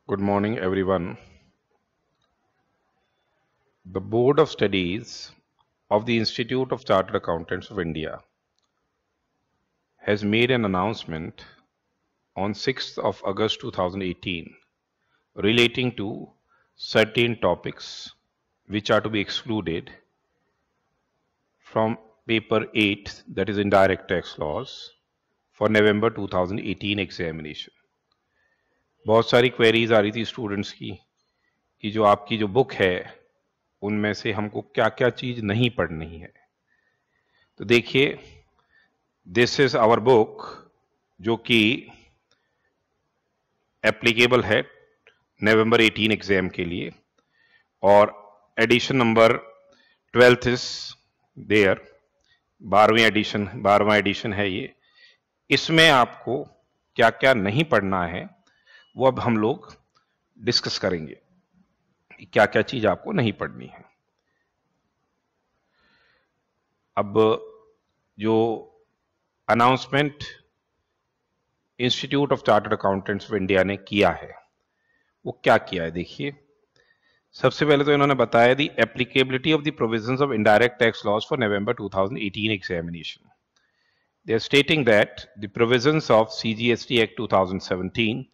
Good morning, everyone. The Board of Studies of the Institute of Chartered Accountants of India has made an announcement on 6th of August 2018 relating to certain topics which are to be excluded from paper 8, that is indirect tax laws, for November 2018 examination. बहुत सारी queries आ रही थी students की कि जो आपकी जो book है उनमें से हमको क्या क्या चीज नहीं पढ़नी है। तो देखिए, दिस इज आवर बुक जो कि एप्लीकेबल है नवंबर 18 एग्जाम के लिए, और edition number 12th is there, 12वां एडिशन है ये। इसमें आपको क्या क्या नहीं पढ़ना है वो अब हम लोग डिस्कस करेंगे, क्या क्या चीज आपको नहीं पढ़नी है। अब जो announcement institute of chartered accountants of India ने किया है वो क्या किया है, देखिए। सबसे पहले तो इन्होंने बताया the applicability of the provisions of indirect tax laws for November 2018 examination. They are stating that the provisions of CGST Act 2017,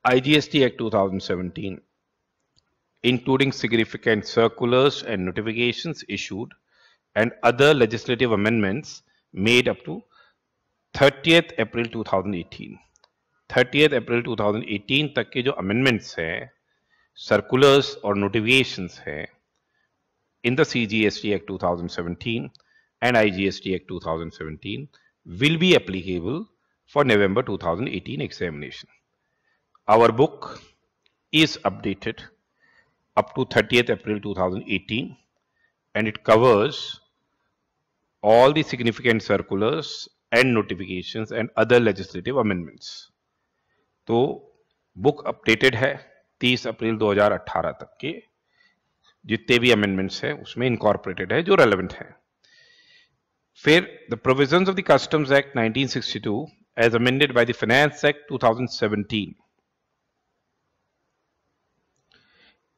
IGST Act 2017, including significant circulars and notifications issued and other legislative amendments made up to 30th April 2018. 30th April 2018 तक के जो amendments हैं, circulars और notifications हैं in the CGST Act 2017 and IGST Act 2017 will be applicable for November 2018 examination. Our book is updated up to 30th April 2018 and it covers all the significant circulars and notifications and other legislative amendments. तो book updated है 30 अप्रैल 2018 तक के जितने भी amendments हैं उसमें incorporated है जो रेलेवेंट है। फिर the provisions of the customs act 1962 as amended by the finance act 2017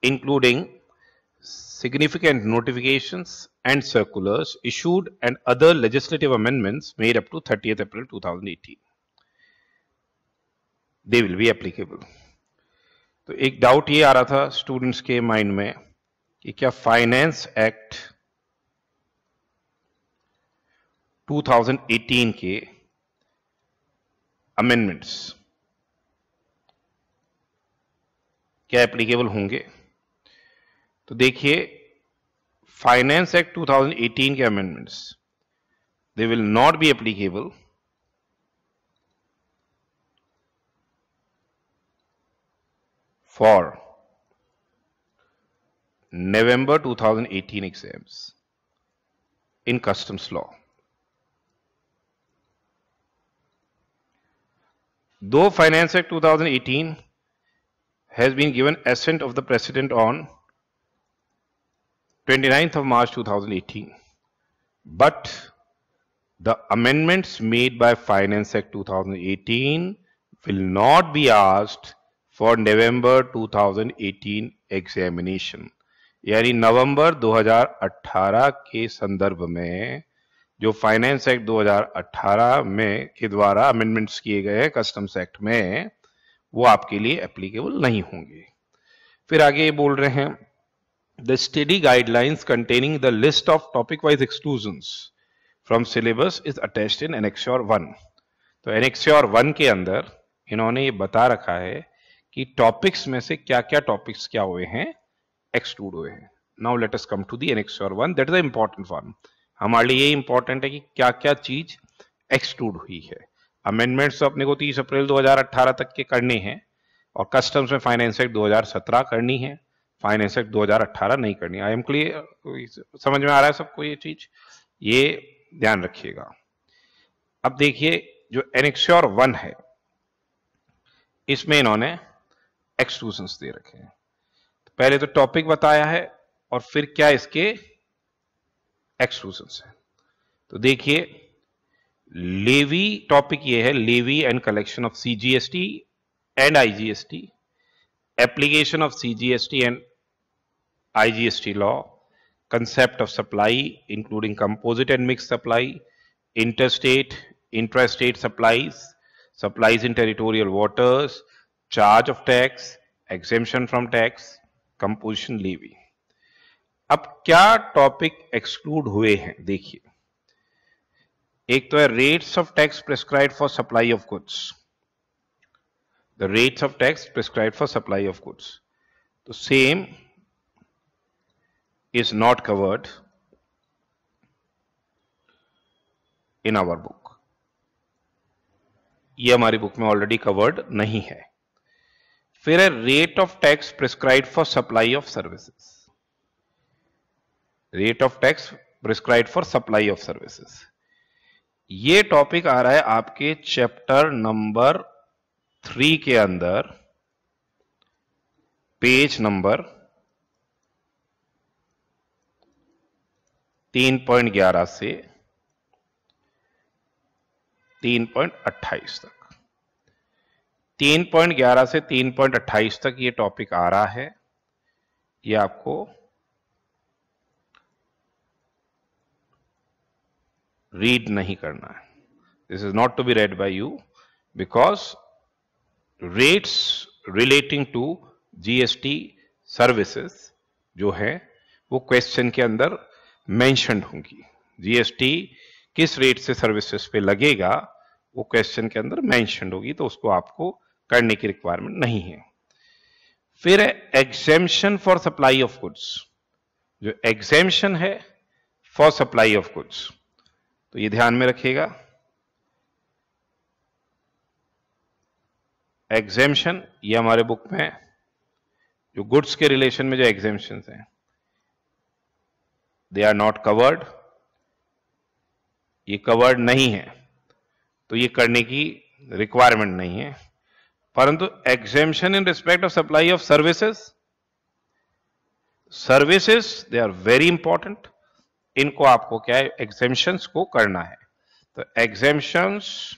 including significant notifications and circulars issued and other legislative amendments made up to 30th April 2018. They will be applicable. तो एक doubt ये आ रहा था students के mind में कि क्या finance act 2018 के अमेंडमेंट्स क्या एप्लीकेबल होंगे। तो देखिए, फाइनेंस एक्ट 2018 के amendments they will not be applicable for November 2018 exams in customs law. Though Finance Act 2018 has been given assent of the President on 29th of March 2018, but the amendments made by Finance Act 2018 will not be asked for November 2018 examination. यानी नवंबर 2018 के संदर्भ में जो finance act 2018 में के द्वारा amendments किए गए हैं कस्टम्स एक्ट में, वो आपके लिए एप्लीकेबल नहीं होंगे। फिर आगे बोल रहे हैं the study guidelines containing the list of topic wise exclusions from syllabus is attached in annexure 1। तो एनेक्स्योर 1 के अंदर इन्होंने ये बता रखा है कि टॉपिक्स में से क्या क्या टॉपिक्स क्या हुए हैं, एक्सक्लूड हुए हैं। Now let us come to the annexure 1, that is the important one. हमारे लिए ये इंपॉर्टेंट है कि क्या क्या चीज एक्सक्लूड हुई है। अमेंडमेंट्स तो अपने को 30 अप्रैल 2018 तक के करने हैं और कस्टम्स में फाइनेंस एक्ट 2017 करनी है, फाइनेंस एक्ट 2018 नहीं करनी। I am clear? समझ में आ रहा है सबको ये चीज? ये ध्यान रखिएगा। अब देखिए, जो एनेक्स्योर 1 है इसमें इन्होंने एक्सक्लूजन्स दे रखे हैं। तो पहले तो टॉपिक बताया है और फिर क्या इसके एक्सक्लूजन्स है। तो देखिए, लेवी टॉपिक ये है, levy and collection of CGST and IGST application of CGST and IGST law, concept of supply, including composite and mixed supply, interstate, intrastate supplies, supplies in territorial waters, charge of tax, exemption from tax, composition levy. अब क्या topic exclude हुए हैं देखिए, एक तो है rates of tax prescribed for supply of goods, the rates of tax prescribed for supply of goods, तो same is not covered in our book. ये हमारी बुक में ऑलरेडी कवर्ड नहीं है. फिर है rate of tax prescribed for supply of services, rate of tax prescribed for supply of services. ये topic आ रहा है आपके चैप्टर नंबर 3 के अंदर, पेज नंबर 3.11 से 3.28 तक. 3.11 से 3.28 तक ये टॉपिक आ रहा है. ये आपको रीड नहीं करना है. This is not to be read by you, because rates relating to GST services जो है वो क्वेश्चन के अंदर मेंशन्ड होंगी. जीएसटी किस रेट से सर्विसेज पे लगेगा वो क्वेश्चन के अंदर मेंशन्ड होगी, तो उसको आपको करने की रिक्वायरमेंट नहीं है. फिर exemption for supply of goods, जो एग्जेम्पशन है फॉर सप्लाई ऑफ गुड्स, तो ये ध्यान में रखिएगा. एग्जेम्पशन ये हमारे बुक में जो गुड्स के रिलेशन में जो एग्जेम्पशन हैं, दे आर नॉट कवर्ड, ये कवर्ड नहीं है, तो ये करने की रिक्वायरमेंट नहीं है. परंतु exemption in respect of supply of services, services they are very important. इनको आपको क्या है, एग्जेम्पशंस को करना है. तो exemptions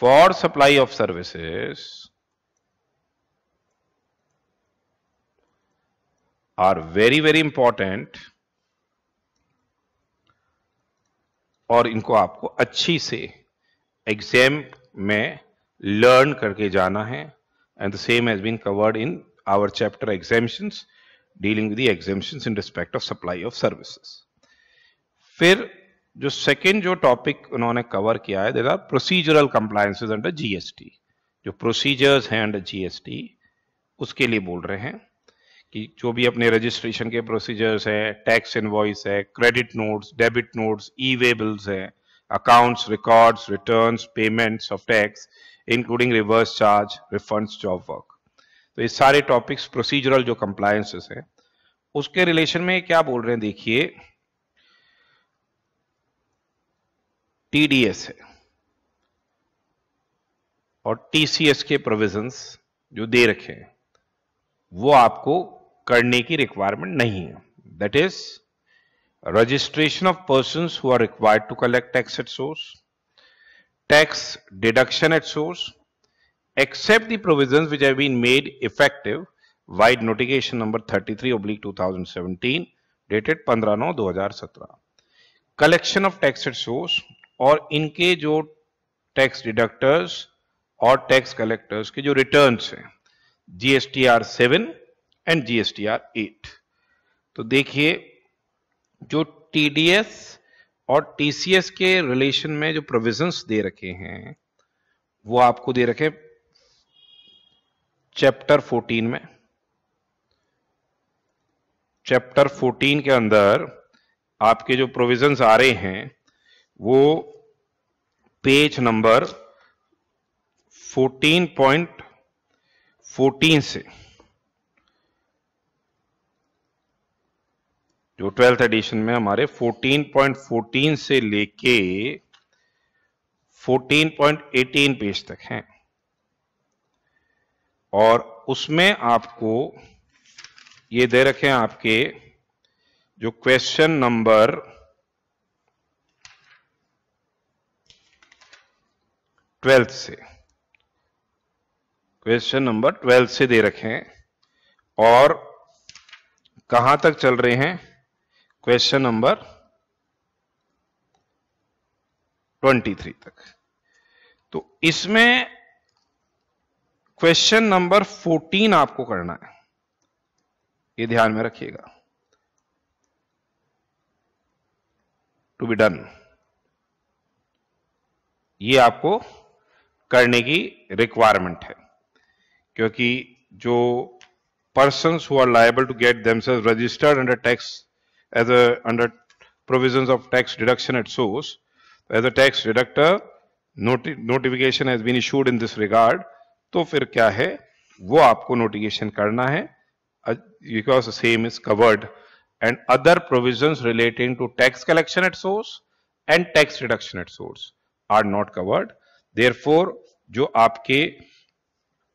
for supply of services are very important, और इनको आपको अच्छी से एग्जाम में लर्न करके जाना है. And the same has been covered in our chapter exemptions, dealing with the exemptions in respect of supply of services. फिर जो सेकंड जो टॉपिक उन्होंने कवर किया है, there are procedural compliances under GST. जो प्रोसीजर्स हैं अंडर जीएसटी उसके लिए बोल रहे हैं कि जो भी अपने रजिस्ट्रेशन के प्रोसीजर्स है, टैक्स इनवॉइस है, क्रेडिट नोट्स, डेबिट नोट्स, ई वे बिल्स है, accounts, records, returns, payments of tax including reverse charge, refunds, job work, तो ये सारे टॉपिक्स प्रोसीजरल जो कंप्लायंसेस है उसके रिलेशन में क्या बोल रहे हैं देखिए. टीडीएस है और टीसीएस के प्रोविजंस जो दे रखे हैं वो आपको करने की रिक्वायरमेंट नहीं है. That is registration of persons who are required to collect tax at source, tax deduction at source, except the provisions which have been made effective vide notification number 33/2017 dated 15/9/2017. Collection of tax at source और इनके जो tax डिडक्टर्स और tax collectors के जो returns हैं, GSTR 7 and GSTR 8. तो देखिए जो TDS और TCS के रिलेशन में जो प्रोविजंस दे रखे हैं वो आपको दे रखे चैप्टर 14 में. चैप्टर 14 के अंदर आपके जो प्रोविजंस आ रहे हैं वो पेज नंबर 14.14 से, जो 12th एडिशन में हमारे 14.14 से लेके 14.18 पेज तक हैं. और उसमें आपको ये दे रखे हैं आपके जो क्वेश्चन नंबर 12 से क्वेश्चन नंबर 12 से दे रखे हैं और कहां तक चल रहे हैं, क्वेश्चन नंबर 23 तक। तो इसमें क्वेश्चन नंबर 14 आपको करना है, ये ध्यान में रखिएगा, टू बी डन। ये आपको करने की रिक्वायरमेंट है, क्योंकि जो persons who are liable to get themselves registered under tax under provisions of tax deduction at source, as a tax deductor, notification has been issued in this regard, तो फिर क्या है, वो आपको नोटिफिकेशन करना है, because the same is covered, and other provisions relating to tax collection at source and tax deduction at source are not covered. Therefore, जो आपके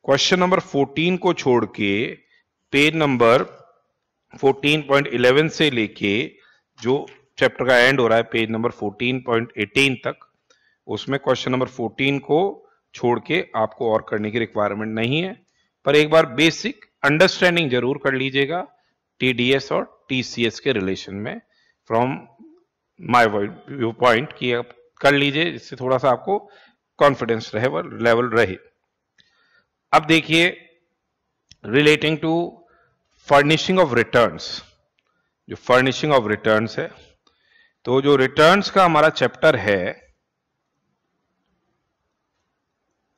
क्वेश्चन नंबर 14 को छोड़ के पेज नंबर 14.11 से लेके जो चैप्टर का एंड हो रहा है पेज नंबर 14.18 तक, उसमें क्वेश्चन नंबर 14 को छोड़ के आपको और करने की रिक्वायरमेंट नहीं है। पर एक बार बेसिक अंडरस्टैंडिंग जरूर कर लीजिएगा टीडीएस और टीसीएस के रिलेशन में, फ्रॉम माय व्यू पॉइंट की आप कर लीजिए, जिससे थोड़ा सा आपको कॉन्फिडेंस लेवल रहे। अब देखिए, relating to furnishing of returns, जो फर्निशिंग ऑफ रिटर्न्स है, तो जो रिटर्न्स का हमारा चैप्टर है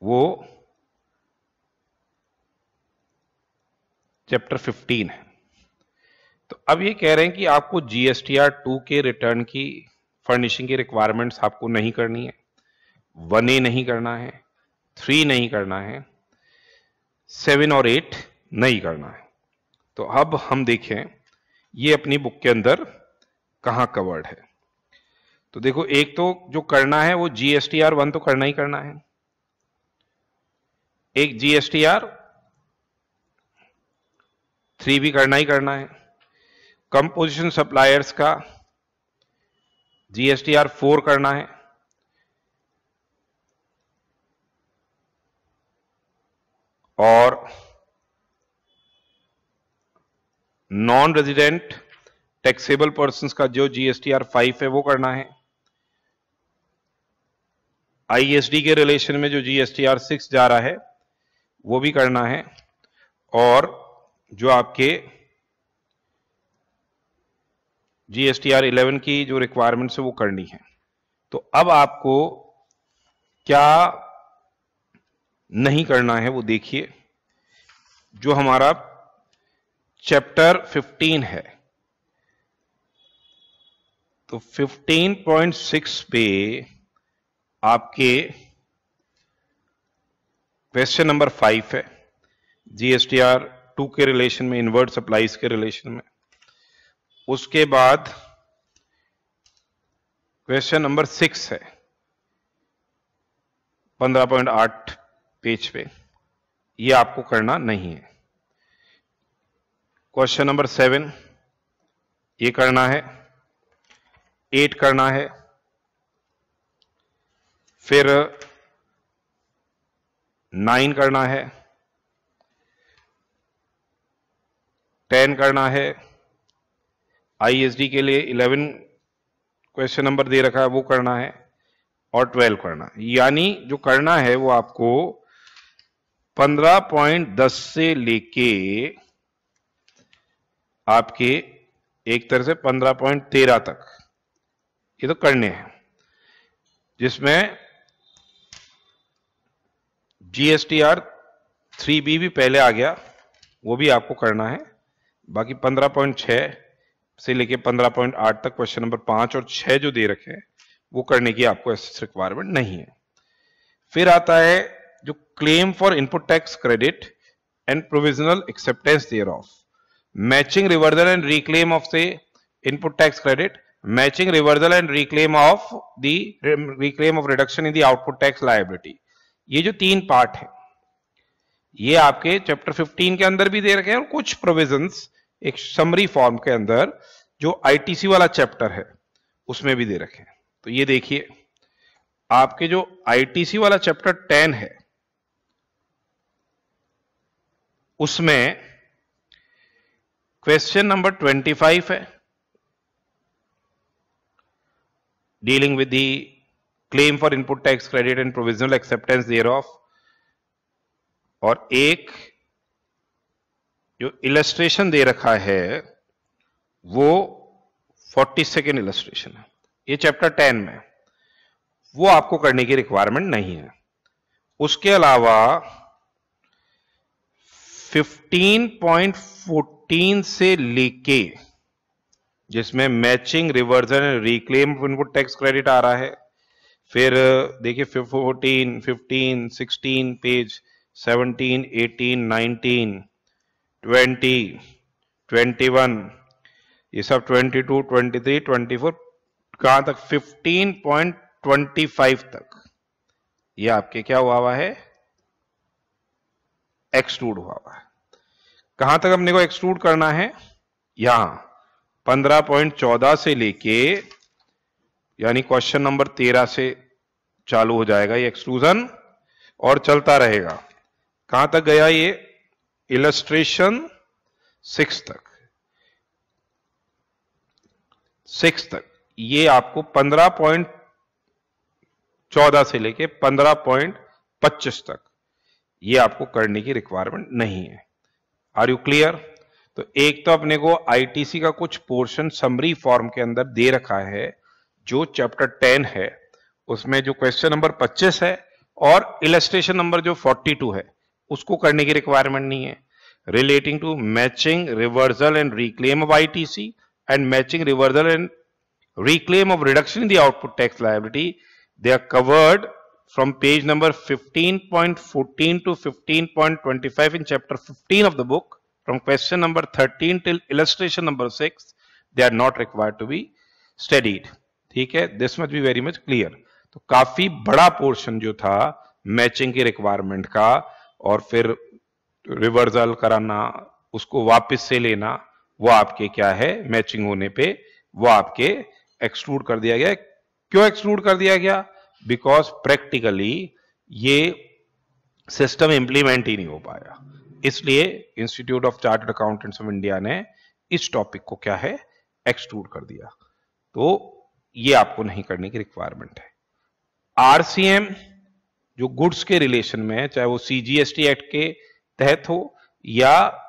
वो चैप्टर 15 है। तो अब ये कह रहे हैं कि आपको जीएसटीआर 2 के रिटर्न की फर्निशिंग की रिक्वायरमेंट्स आपको नहीं करनी है, 1A नहीं करना है, 3 नहीं करना है, 7 और 8 नहीं करना है। तो अब हम देखें ये अपनी बुक के अंदर कहां कवर्ड है। तो देखो, एक तो जो करना है वो जीएसटीआर 1 तो करना ही करना है, एक जीएसटीआर 3 भी करना ही करना है, कंपोजिशन सप्लायर्स का जीएसटीआर 4 करना है, और नॉन रेजिडेंट टैक्सेबल पर्संस का जो जीएसटीआर 5 है वो करना है, आईएसडी के रिलेशन में जो जीएसटीआर 6 जा रहा है वो भी करना है, और जो आपके जीएसटीआर 11 की जो रिक्वायरमेंट्स है वो करनी है। तो अब आपको क्या नहीं करना है वो देखिए। जो हमारा चैप्टर 15 है, तो 15.6 पे आपके क्वेश्चन नंबर 5 है, जीएसटीआर 2 के रिलेशन में, इनवर्ट सप्लाईज के रिलेशन में। उसके बाद क्वेश्चन नंबर 6 है 15.8 पेज पे, ये आपको करना नहीं है। क्वेश्चन नंबर 7 ये करना है, 8 करना है, फिर 9 करना है, 10 करना है, आईएसडी के लिए 11 क्वेश्चन नंबर दे रखा है वो करना है, और 12 करना है। यानी जो करना है वो आपको 15.10 से लेके आपके एक तरह से 15.13 तक ये तो करने हैं, जिसमें जीएसटीआर 3B भी पहले आ गया, वो भी आपको करना है। बाकी 15.6 से लेके 15.8 तक क्वेश्चन नंबर 5 और 6 जो दे रखे हैं वो करने की आपको ऐसी रिक्वायरमेंट नहीं है। फिर आता है जो claim for input tax credit and provisional acceptance thereof, matching reversal and reclaim of से input tax credit, matching reversal and reclaim of reduction in the output tax liability. ये जो 3 पार्ट है ये आपके चैप्टर 15 के अंदर भी दे रखे हैं, और कुछ प्रोविजंस एक समरी फॉर्म के अंदर जो आईटीसी वाला चैप्टर है उसमें भी दे रखे हैं। तो ये देखिए, आपके जो आईटीसी वाला चैप्टर 10 है उसमें क्वेश्चन नंबर 25 है, dealing with the claim for input tax credit and provisional acceptance thereof, और एक जो इलस्ट्रेशन दे रखा है वो 42nd इलस्ट्रेशन है। ये चैप्टर 10 में, वो आपको करने की रिक्वायरमेंट नहीं है। उसके अलावा 15.14 से लेके, जिसमें matching, reversal, reclaim input tax credit आ रहा है, फिर देखिए 14, 15, 16 पेज, 17, 18, 19, 20, 21, ये सब 22, 23, 24, कहां तक 15.25 तक ये आपके क्या हुआ है, एक्सट्रूड हुआ है। कहां तक अपने को एक्सट्रूड करना है, यहां 15.14 से लेके, यानी क्वेश्चन नंबर 13 से चालू हो जाएगा ये एक्सट्रूजन और चलता रहेगा। कहां तक गया ये, इलस्ट्रेशन 6 तक, 6 तक। ये आपको 15.14 से लेके 15.25 तक ये आपको करने की रिक्वायरमेंट नहीं है। Are you clear? तो एक तो अपने को आईटीसी का कुछ पोर्शन समरी फॉर्म के अंदर दे रखा है, जो चैप्टर 10 है उसमें जो क्वेश्चन नंबर 25 है और इलस्ट्रेशन नंबर जो 42 है उसको करने की रिक्वायरमेंट नहीं है। Relating to matching, reversal and reclaim of ITC and matching, reversal and reclaim of reduction in the output tax liability, they are covered from page number 15.14 to 15.25 in chapter 15 of the book, from question number 13 till illustration number 6. They are not required to be studied. ठीक है, this must be very much clear. तो काफी बड़ा portion जो था matching की requirement का, और फिर रिवर्सल कराना, उसको वापस से लेना, वो आपके क्या है, मैचिंग होने पे वो आपके एक्सक्लूड कर दिया गया। क्यों एक्सक्लूड कर दिया गया? बिकॉज प्रैक्टिकली ये सिस्टम इंप्लीमेंट ही नहीं हो पाया, इसलिए institute of chartered accountants of India ने इस टॉपिक को क्या है, एक्सक्लूड कर दिया। तो ये आपको नहीं करने की रिक्वायरमेंट है। आरसीएम जो गुड्स के रिलेशन में है, चाहे वो सीजीएसटी एक्ट के तहत हो या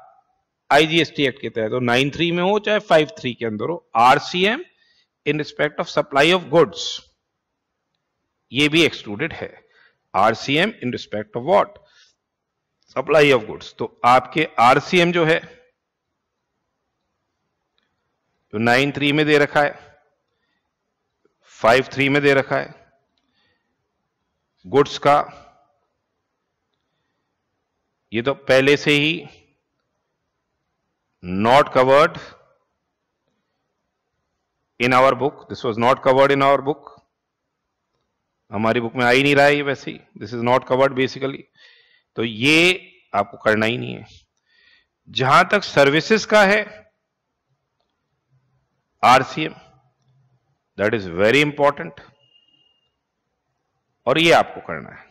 आईजीएसटी एक्ट के तहत हो, 9(3) में हो चाहे 5(3) के अंदर हो, RCM in respect of supply of goods ये भी एक्सक्लूडेड है। RCM in respect of what, supply of goods. तो आपके आरसीएम जो है जो 9(3) में दे रखा है, 5(3) में दे रखा है, गुड्स का, ये तो पहले से ही not covered in our book. This was not covered in our book. हमारी बुक में आ ही नहीं रहा है ये, वैसे ही this is not covered basically. तो ये आपको करना ही नहीं है। जहां तक सर्विसेज का है, RCM, that is very important, और ये आपको करना है।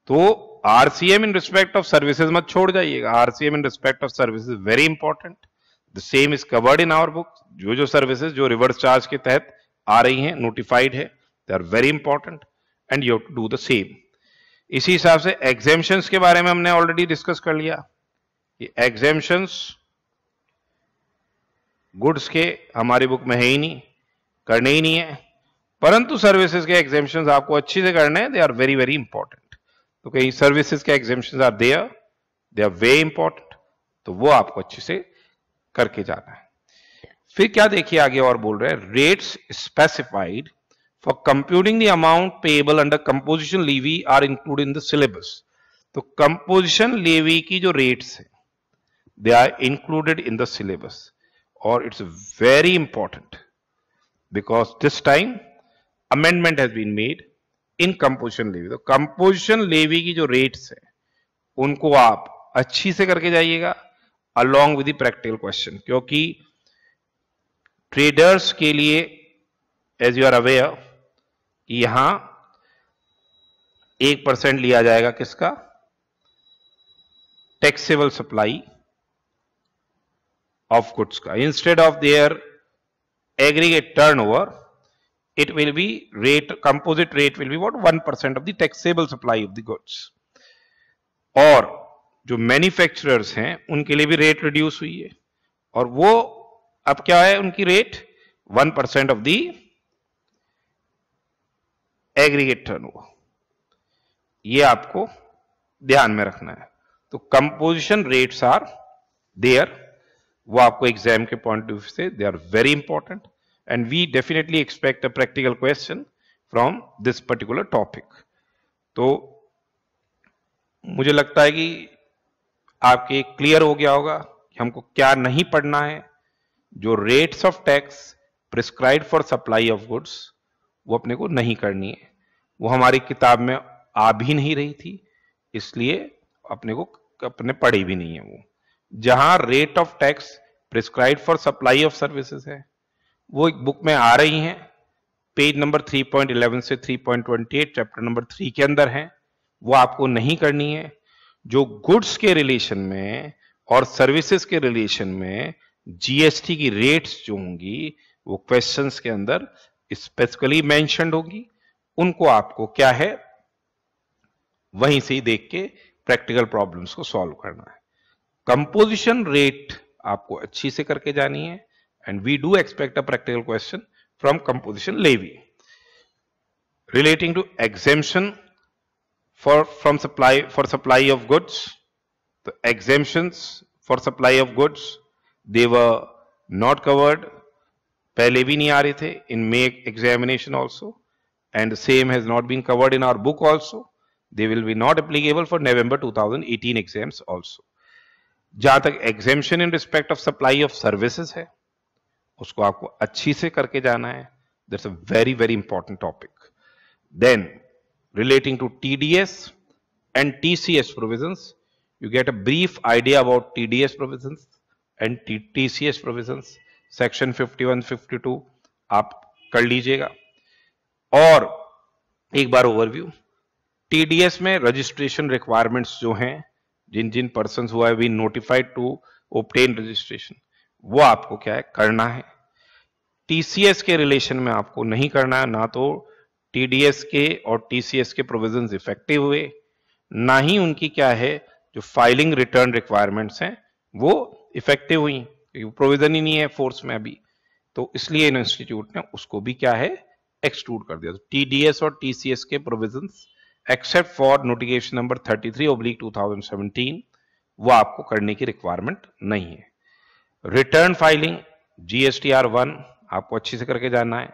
तो RCM in respect of services मत छोड़ जाइएगा। RCM in respect of services very important, the same is covered in our book. जो सर्विसेज जो रिवर्स चार्ज के तहत आ रही हैं, नोटिफाइड है, they are very important and you have to do the same. इसी हिसाब से एग्जेम्पशंस के बारे में हमने ऑलरेडी डिस्कस कर लिया। ये एग्जेम्पशंस गुड्स के हमारी बुक में है ही नहीं, करने ही नहीं है, परंतु सर्विसेज के एग्जेम्पशंस आपको अच्छी से करने हैं, they are very very important. तो कहीं सर्विसेज के exemptions are there, they are very important, तो वो आपको अच्छे से करके जाना है। फिर क्या देखिए आगे और बोल रहे हैं, rates specified for computing the amount payable under composition levy are included in the syllabus. तो कंपोजिशन लेवी की जो रेट्स है, they are included in the syllabus, और it's very important because this time amendment has been made in composition levy. तो composition levy की जो rates है उनको आप अच्छी से करके जाइएगा along with the practical question, क्योंकि ट्रेडर्स के लिए एज यू आर अवेयर यहां 1% लिया जाएगा किसका, टैक्सेबल सप्लाई ऑफ गुड्स का, instead of their aggregate turnover it will be rate, composite rate will be what 1% of the taxable supply of the goods. और जो मैन्युफैक्चरर्स हैं उनके लिए भी रेट रिड्यूस हुई है, और वो अब क्या है उनकी rate 1% of the aggregate turnover. ये आपको ध्यान में रखना है। तो कंपोजिशन रेट्स आर देयर, वो आपको एग्जाम के पॉइंट ऑफ व्यू से they are very important, and we definitely expect a practical question from this particular topic. तो मुझे लगता है कि आपके क्लियर हो गया होगा कि हमको क्या नहीं पढ़ना है। जो rates of tax prescribed for supply of goods वो अपने को नहीं करनी है, वो हमारी किताब में आ भी नहीं रही थी, इसलिए अपने पढ़ी भी नहीं है। वो जहां rate of tax prescribed for supply of services है वो एक बुक में आ रही हैं, पेज नंबर 3.11 से 3.28 चैप्टर नंबर 3 के अंदर है, वो आपको नहीं करनी है। जो गुड्स के रिलेशन में और सर्विसेज के रिलेशन में जीएसटी की रेट्स जो होंगी वो क्वेश्चंस के अंदर स्पेसिफिकली मेंशन्ड होगी, उनको आपको क्या है वहीं से ही देख के प्रैक्टिकल प्रॉब्लम्स को सॉल्व करना है। कंपोजिशन रेट आपको अच्छी से करके जानी है, and we do expect a practical question from composition levy relating to exemption for supply of goods. The exemptions for supply of goods, they were not covered, पहले भी नहीं आ रहे थे in May examination also, and the same has not been covered in our book also. They will be not applicable for November 2018 exams also. जहां तक exemption in respect of supply of services है उसको आपको अच्छी से करके जाना है। That's a very very important topic. Then relating to TDS and TCS provisions, you get a brief idea about TDS provisions and TCS provisions, section 51, 52 आप कर लीजिएगा। और एक बार ओवरव्यू, टीडीएस में रजिस्ट्रेशन रिक्वायरमेंट्स जो हैं, जिन जिन पर्सन्स हुआ है been notified to obtain registration, वो आपको क्या है करना है। टीसीएस के रिलेशन में आपको नहीं करना है, ना तो टीडीएस के और टीसीएस के प्रोविजंस इफेक्टिव हुए, ना ही उनकी क्या है जो फाइलिंग रिटर्न रिक्वायरमेंट्स हैं वो इफेक्टिव हुई, क्योंकि प्रोविजन ही नहीं है फोर्स में अभी, तो इसलिए इन इंस्टीट्यूट ने उसको भी क्या है एक्सक्लूड कर दिया। तो टीडीएस और टीसीएस के provisions except for notification number 33/2017 वो आपको करने की रिक्वायरमेंट नहीं है। रिटर्न फाइलिंग जीएसटीआर 1 आपको अच्छी से करके जाना है,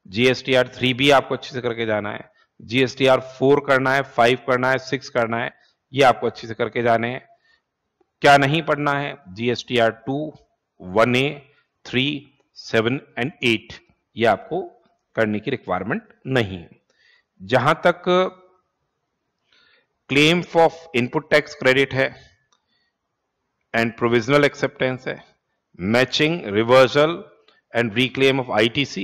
जीएसटीआर 3 भी आपको अच्छे से करके जाना है, जीएसटीआर 4 करना है, 5 करना है, 6 करना है, ये आपको अच्छे से करके जाने हैं। क्या नहीं पढ़ना है, जीएसटीआर 2, 1A, 3, 7 एंड 8 ये आपको करने की रिक्वायरमेंट नहीं है। जहां तक claim of input tax credit है एंड प्रोविजनल एक्सेप्टेंस है, matching reversal and reclaim of ITC,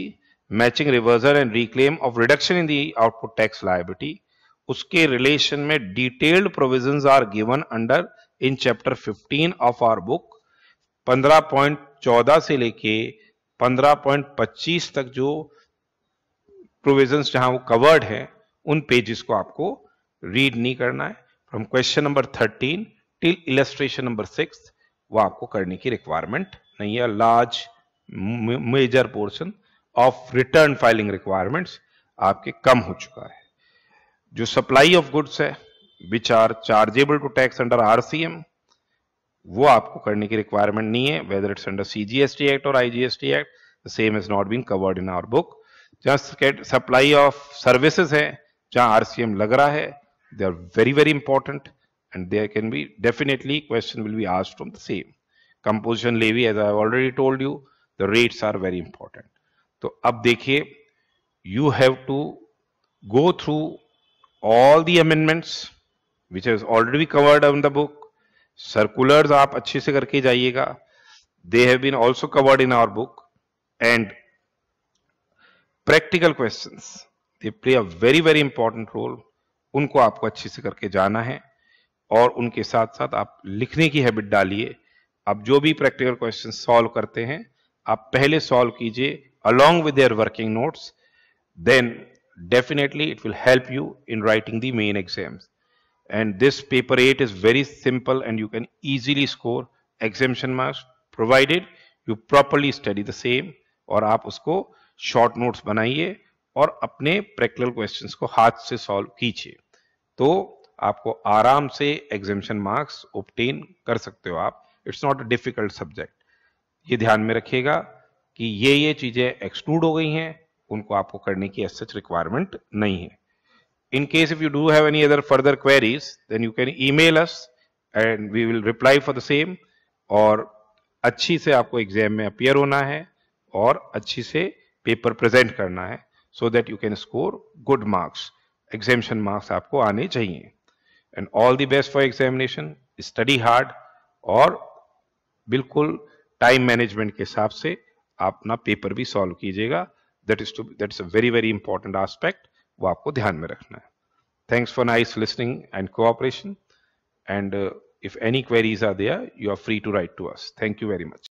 matching reversal and reclaim of reduction in the output tax liability, उसके रिलेशन में detailed provisions are given under in chapter 15 of our book. 15.14 से लेके 15.25 तक जो provisions जहां वो covered है उन पेजेस को आपको रीड नहीं करना है। From question number 13 till illustration number 6 वो आपको करने की रिक्वायरमेंट नहीं है। Large major portion of return filing requirements आपके कम हो चुका है। जो सप्लाई ऑफ गुड्स है which are chargeable to tax under RCM वो आपको करने की रिक्वायरमेंट नहीं है, whether it's under CGST act और IGST act, the same is not been covered in our book. जहां सप्लाई ऑफ सर्विसेज है जहां आरसीएम लग रहा है, they are very very important and there can be definitely question will be asked from the same. Composition levy as I have already told you the rates are very important. तो अब देखिए, you have to go through all the amendments which has already been covered in the book. Circulars आप अच्छे से करके जाइएगा, they have been also covered in our book, and practical questions they play a very very important role, उनको आपको अच्छे से करके जाना है। और उनके साथ साथ आप लिखने की हैबिट डालिए। आप जो भी प्रैक्टिकल क्वेश्चन सॉल्व करते हैं आप पहले सॉल्व कीजिए along with their working notes, then definitely it will help you in writing the main exams. And this paper 8 is very simple and you can easily score exemption marks provided you properly study the same और आप उसको short notes बनाइए और अपने practical questions को हाथ से solve कीजिए, तो आपको आराम से exemption marks obtain कर सकते हो आप। It's not a difficult subject. ये ध्यान में रखिएगा कि ये चीजें एक्सक्लूड हो गई हैं, उनको आपको करने की एज सच रिक्वायरमेंट नहीं है। In case if you do have any other further queries, then you can email us and we will reply for the same. और अच्छी से आपको एग्जाम में अपीयर होना है और अच्छी से पेपर प्रेजेंट करना है, so that you can score good marks. Exemption marks आपको आने चाहिए। And all the best for examination. Study hard और बिल्कुल टाइम मैनेजमेंट के हिसाब से आप अपना पेपर भी सॉल्व कीजिएगा। That is a very very important aspect, वो आपको ध्यान में रखना है। Thanks for nice listening and cooperation, and if any queries are there you are free to write to us. Thank you very much.